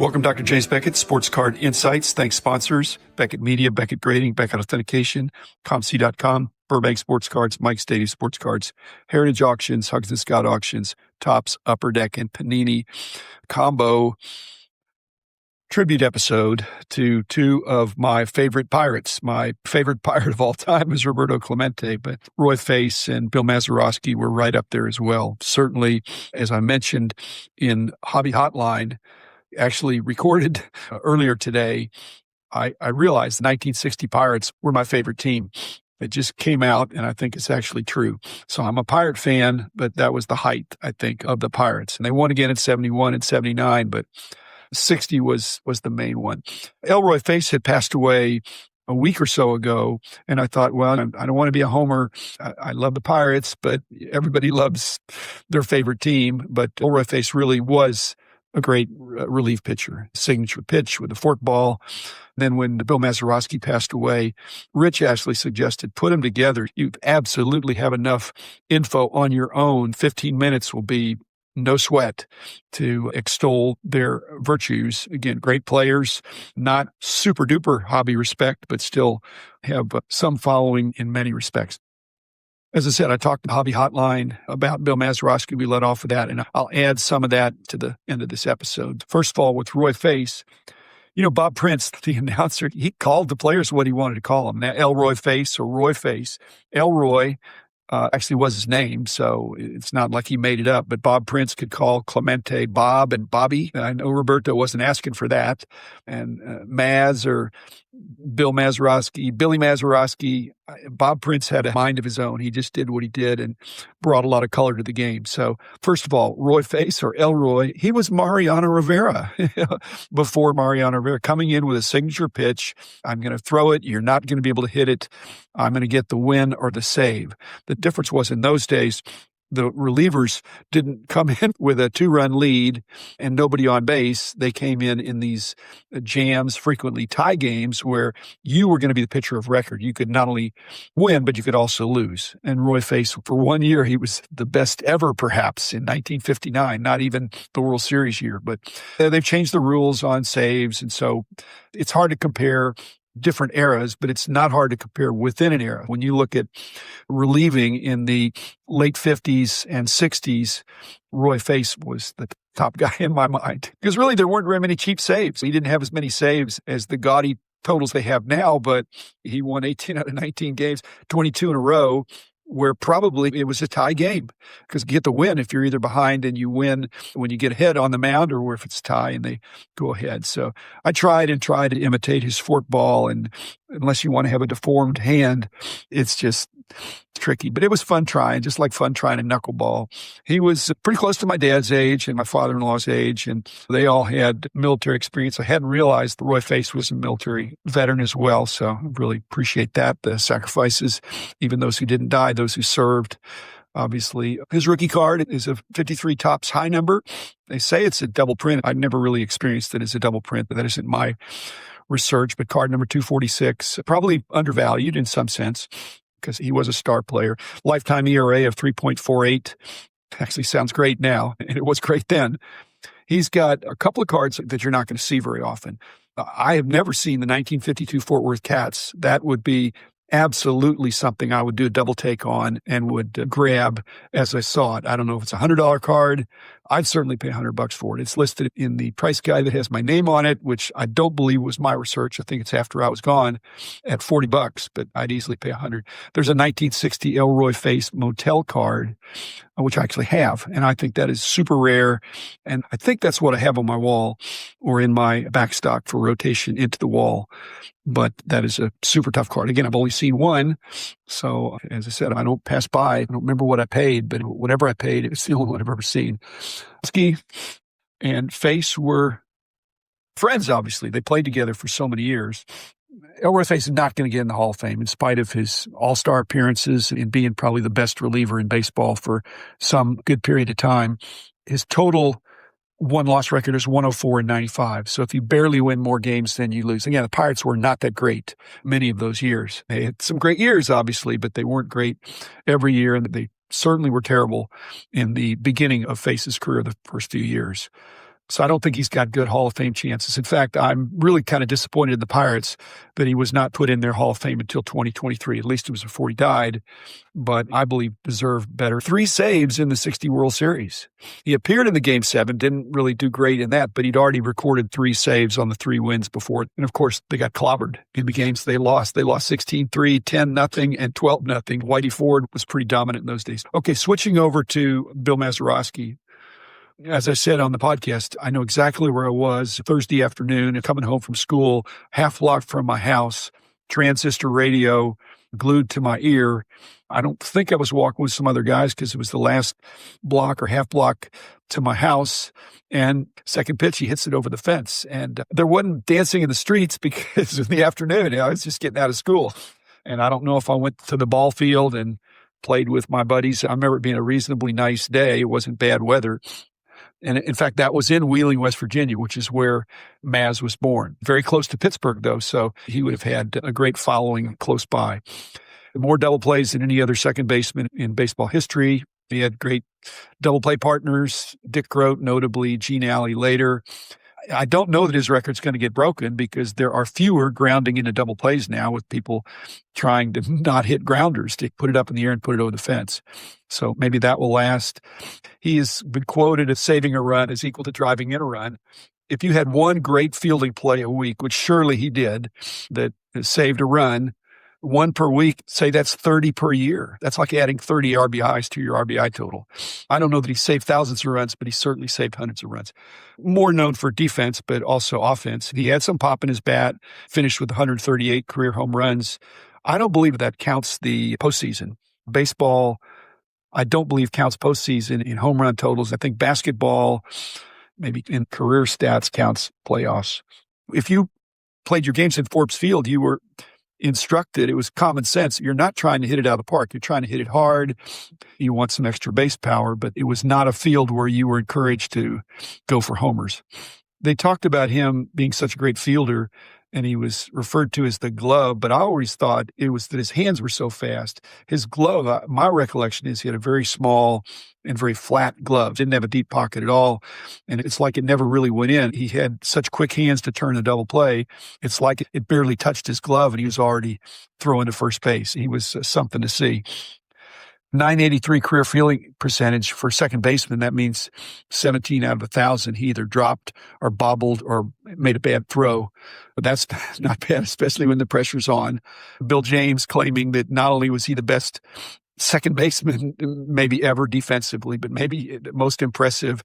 Welcome, Dr. James Beckett, Sports Card Insights. Thanks, sponsors, Beckett Media, Beckett Grading, Beckett Authentication, ComC.com, Burbank Sports Cards, Mike Stadium Sports Cards, Heritage Auctions, Huggins and Scott Auctions, Topps, Upper Deck, and Panini combo tribute episode to two of my favorite Pirates. My favorite Pirate of all time is Roberto Clemente, but ElRoy Face and Bill Mazeroski were right up there as well. Certainly, as I mentioned in Hobby Hotline, actually recorded earlier today, I realized the 1960 Pirates were my favorite team. It just came out, and I think it's actually true. So I'm a Pirate fan, but that was the height, I think, of the Pirates. And they won again in 71 and 79, but 60 was the main one. ElRoy Face had passed away a week or so ago, and I thought, well, I don't want to be a homer. I love the Pirates, but everybody loves their favorite team. But ElRoy Face really was a great relief pitcher, signature pitch with the forkball. Then when Bill Mazeroski passed away, Rich actually suggested put them together. You absolutely have enough info on your own. 15 minutes will be no sweat to extol their virtues. Again, great players, not super duper hobby respect, but still have some following in many respects. As I said, I talked to Hobby Hotline about Bill Mazeroski. We let off of that, and I'll add some of that to the end of this episode. First of all, with ElRoy Face, Bob Prince, the announcer, he called the players what he wanted to call them. Now, ElRoy Face or Roy Face. ElRoy actually was his name, so it's not like he made it up. But Bob Prince could call Clemente Bob and Bobby. I know Roberto wasn't asking for that. And Maz or Bill Mazeroski, Billy Mazeroski, Bob Prince had a mind of his own. He just did what he did and brought a lot of color to the game. So first of all, Roy Face or ElRoy, he was Mariano Rivera before Mariano Rivera, coming in with a signature pitch. I'm going to throw it. You're not going to be able to hit it. I'm going to get the win or the save. The difference was in those days, the relievers didn't come in with a 2-run lead and nobody on base. They came in these jams, frequently tie games, where you were going to be the pitcher of record. You could not only win, but you could also lose. And Roy Face, for 1 year, he was the best ever, perhaps, in 1959, not even the World Series year. But they've changed the rules on saves, and so it's hard to compare different eras, but it's not hard to compare within an era. When you look at relieving in the late 50s and 60s, Roy Face was the top guy in my mind. Because really, there weren't very many cheap saves. He didn't have as many saves as the gaudy totals they have now, but he won 18 out of 19 games, 22 in a row, where probably it was a tie game, because you get the win if you're either behind and you win when you get ahead on the mound, or if it's tie and they go ahead. So I tried to imitate his forkball, and unless you want to have a deformed hand, it's just tricky. But it was fun trying, just like fun trying a knuckleball. He was pretty close to my dad's age and my father-in-law's age, and they all had military experience. I hadn't realized the Roy Face was a military veteran as well, so I really appreciate that, the sacrifices, even those who didn't die, those who served. Obviously, his rookie card is a 53 Topps high number. They say it's a double print. I've never really experienced it as a double print, but that isn't my research. But card number 246, probably undervalued in some sense, because he was a star player. Lifetime ERA of 3.48. Actually sounds great now, and it was great then. He's got a couple of cards that you're not going to see very often. I have never seen the 1952 Fort Worth Cats. That would be absolutely something I would do a double take on and would grab as I saw it. I don't know if it's a $100 card. I'd certainly pay $100 for it. It's listed in the price guide that has my name on it, which I don't believe was my research. I think it's after I was gone at $40, but I'd easily pay $100. There's a 1960 ElRoy Face Motel card, which I actually have, and I think that is super rare. And I think that's what I have on my wall or in my backstock for rotation into the wall. But that is a super tough card. Again, I've only seen one. So as I said, I don't pass by. I don't remember what I paid, but whatever I paid, it's the only one I've ever seen. Ski and Face were friends, obviously. They played together for so many years. ElRoy Face is not going to get in the Hall of Fame in spite of his all-star appearances and being probably the best reliever in baseball for some good period of time. His total one-loss record is 104 and 95. So if you barely win more games than you lose. Again, the Pirates were not that great many of those years. They had some great years, obviously, but they weren't great every year, and they certainly were terrible in the beginning of Face's career, the first few years. So I don't think he's got good Hall of Fame chances. In fact, I'm really kind of disappointed in the Pirates that he was not put in their Hall of Fame until 2023. At least it was before he died, but I believe deserved better. 3 saves in the 60 World Series. He appeared in the Game 7, didn't really do great in that, but he'd already recorded 3 saves on the 3 wins before. And of course, they got clobbered in the games they lost. They lost 16-3, 10-0, and 12-0. Whitey Ford was pretty dominant in those days. Okay, switching over to Bill Mazeroski. As I said on the podcast, I know exactly where I was Thursday afternoon, coming home from school, half block from my house, transistor radio glued to my ear. I don't think I was walking with some other guys because it was the last block or half block to my house. And second pitch, he hits it over the fence. And there wasn't dancing in the streets because in the afternoon, I was just getting out of school. And I don't know if I went to the ball field and played with my buddies. I remember it being a reasonably nice day. It wasn't bad weather. And in fact, that was in Wheeling, West Virginia, which is where Maz was born. Very close to Pittsburgh, though, so he would have had a great following close by. More double plays than any other second baseman in baseball history. He had great double play partners, Dick Grote, notably, Gene Alley later. I don't know that his record's going to get broken because there are fewer grounding into double plays now with people trying to not hit grounders, to put it up in the air and put it over the fence. So maybe that will last. He has been quoted as saving a run is equal to driving in a run. If you had one great fielding play a week, which surely he did, that saved a run, 1 per week, say that's 30 per year. That's like adding 30 RBIs to your RBI total. I don't know that he saved thousands of runs, but he certainly saved hundreds of runs. More known for defense, but also offense. He had some pop in his bat, finished with 138 career home runs. I don't believe that counts the postseason. Baseball, I don't believe counts postseason in home run totals. I think basketball, maybe in career stats, counts playoffs. If you played your games at Forbes Field, you were instructed, it was common sense. You're not trying to hit it out of the park. You're trying to hit it hard. You want some extra base power, but it was not a field where you were encouraged to go for homers. They talked about him being such a great fielder, and he was referred to as the glove, but I always thought it was that his hands were so fast. His glove, my recollection is he had a very small and very flat glove, didn't have a deep pocket at all, and it's like it never really went in. He had such quick hands to turn a double play. It's like it barely touched his glove, and he was already throwing to first base. He was something to see. 983 career fielding percentage for second baseman. That means 17 out of 1,000. He either dropped or bobbled or made a bad throw. But that's not bad, especially when the pressure's on. Bill James claiming that not only was he the best second baseman maybe ever defensively, but maybe the most impressive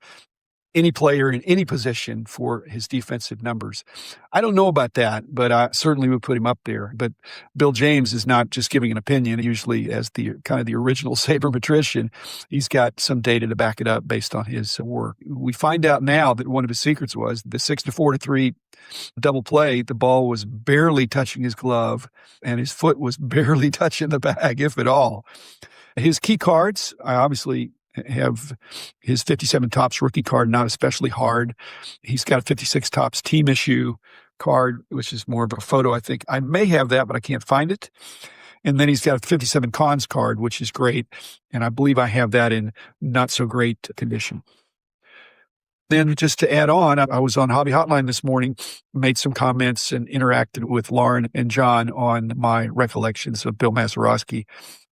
any player in any position for his defensive numbers. I don't know about that, but I certainly would put him up there. But Bill James is not just giving an opinion. Usually as the kind of the original sabermetrician, he's got some data to back it up based on his work. We find out now that one of his secrets was the 6-4-3 double play. The ball was barely touching his glove and his foot was barely touching the bag, if at all. His key cards, I obviously have his 57 Topps rookie card, not especially hard. He's got a 56 Topps team issue card, which is more of a photo, I think. I may have that, but I can't find it. And then he's got a 57 Cons card, which is great. And I believe I have that in not so great condition. Then just to add on, I was on Hobby Hotline this morning, made some comments and interacted with Lauren and John on my recollections of Bill Mazeroski.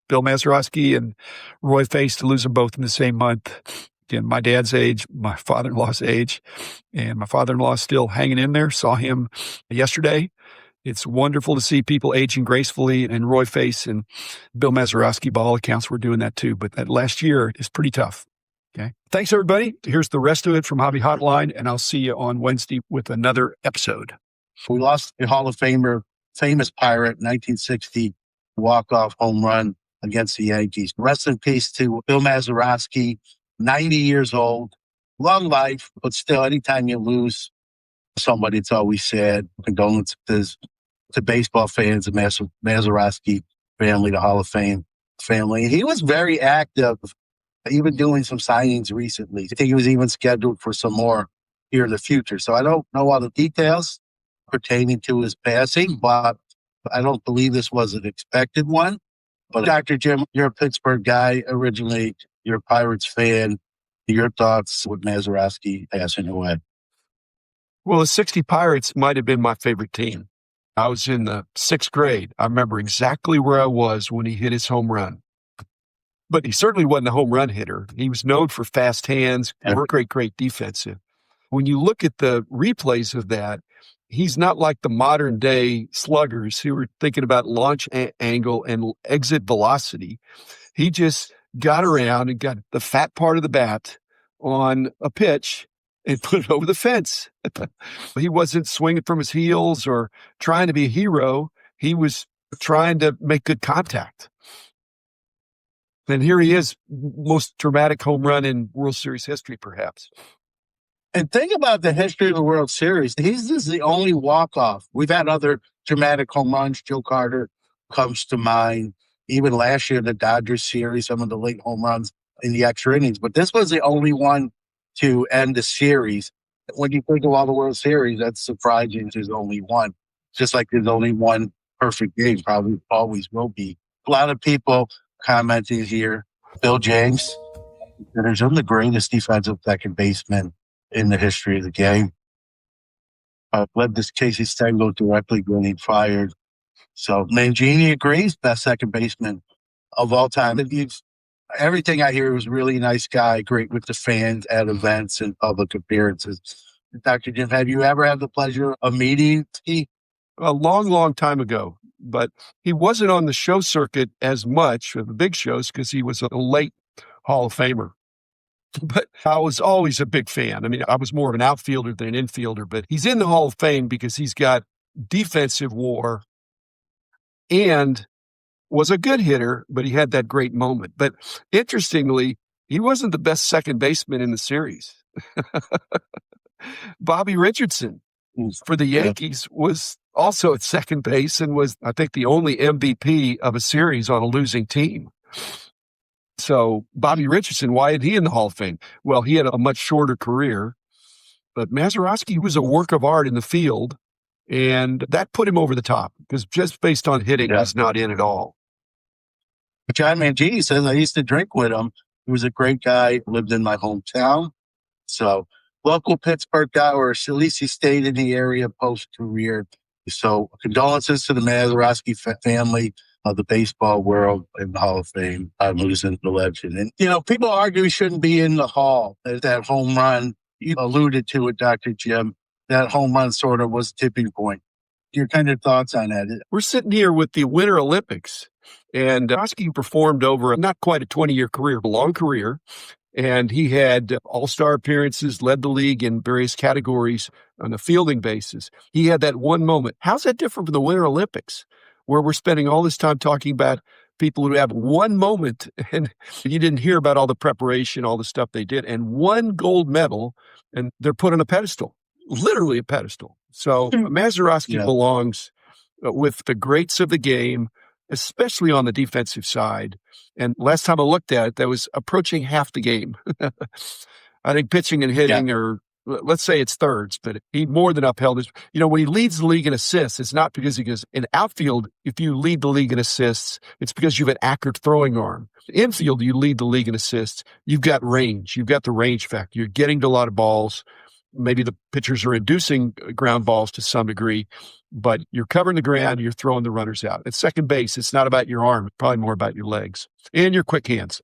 Bill Mazeroski and Roy Face to lose them both in the same month. Again, my dad's age, my father-in-law's age, and my father-in-law is still hanging in there. Saw him yesterday. It's wonderful to see people aging gracefully, and Roy Face and Bill Mazeroski, by all accounts, were doing that too. But that last year is pretty tough. Okay. Thanks, everybody. Here's the rest of it from Hobby Hotline, and I'll see you on Wednesday with another episode. We lost the Hall of Famer, famous Pirate, 1960 walk-off home run against the Yankees. Rest in peace to Bill Mazeroski, 90 years old, long life, but still, anytime you lose somebody, it's always sad. Condolences to baseball fans, the Mazeroski family, the Hall of Fame family. He was very active, even doing some signings recently. I think he was even scheduled for some more here in the future. So I don't know all the details pertaining to his passing, but I don't believe this was an expected one. But Dr. Jim, you're a Pittsburgh guy originally. You're a Pirates fan. Your thoughts with Mazeroski passing away? Well, the 60 Pirates might have been my favorite team. I was in the 6th grade. I remember exactly where I was when he hit his home run. But he certainly wasn't a home run hitter. He was known for fast hands, great defensive. When you look at the replays of that, he's not like the modern day sluggers who are thinking about launch angle and exit velocity. He just got around and got the fat part of the bat on a pitch and put it over the fence. He wasn't swinging from his heels or trying to be a hero. He was trying to make good contact. And here he is, most dramatic home run in World Series history, perhaps. And think about the history of the World Series. He's just the only walk-off. We've had other dramatic home runs. Joe Carter comes to mind. Even last year, the Dodgers series, some of the late home runs in the extra innings. But this was the only one to end the series. When you think of all the World Series, that's surprising. There's only one. Just like there's only one perfect game, probably always will be. A lot of people commenting here. Bill James considers him the greatest defensive second baseman in the history of the game. Led this Casey Stengel directly getting fired. So Mangini agrees, best second baseman of all time. Everything I hear was really nice guy, great with the fans at events and public appearances. Dr. Jim, have you ever had the pleasure of meeting Steve? A long time ago, but he wasn't on the show circuit as much of the big shows because he was a late Hall of Famer. But I was always a big fan. I mean, I was more of an outfielder than an infielder, but he's in the Hall of Fame because he's got defensive WAR and was a good hitter, but he had that great moment. But interestingly, he wasn't the best second baseman in the series. Bobby Richardson for the Yankees was also at second base and was, I think, the only MVP of a series on a losing team. So Bobby Richardson, why is he in the Hall of Fame? Well, he had a much shorter career, but Mazeroski was a work of art in the field, and that put him over the top because just based on hitting, he's not in at all. John Mangini says, I used to drink with him. He was a great guy, lived in my hometown. So local Pittsburgh guy, or at least he stayed in the area post-career. So condolences to the Mazeroski family of the baseball world and the Hall of Fame. I'm losing the legend. And, people argue he shouldn't be in the Hall. That home run, you alluded to it, Dr. Jim, that home run sort of was a tipping point. Your kind of thoughts on that? We're sitting here with the Winter Olympics, and Mazeroski performed over not quite a 20-year career, but a long career. And he had all-star appearances, led the league in various categories on a fielding basis. He had that one moment. How's that different from the Winter Olympics, where we're spending all this time talking about people who have one moment, and you didn't hear about all the preparation, all the stuff they did, and one gold medal, and they're put on a pedestal, literally a pedestal. So Mazeroski belongs with the greats of the game, especially on the defensive side. And last time I looked at it, that was approaching half the game. I think pitching and hitting are, let's say it's thirds, but he more than upheld his. When he leads the league in assists, it's not because he goes in outfield. If you lead the league in assists, it's because you have an accurate throwing arm. Infield, you lead the league in assists. You've got range. You've got the range factor. You're getting to a lot of balls. Maybe the pitchers are inducing ground balls to some degree, but you're covering the ground, you're throwing the runners out. At second base, it's not about your arm, it's probably more about your legs and your quick hands.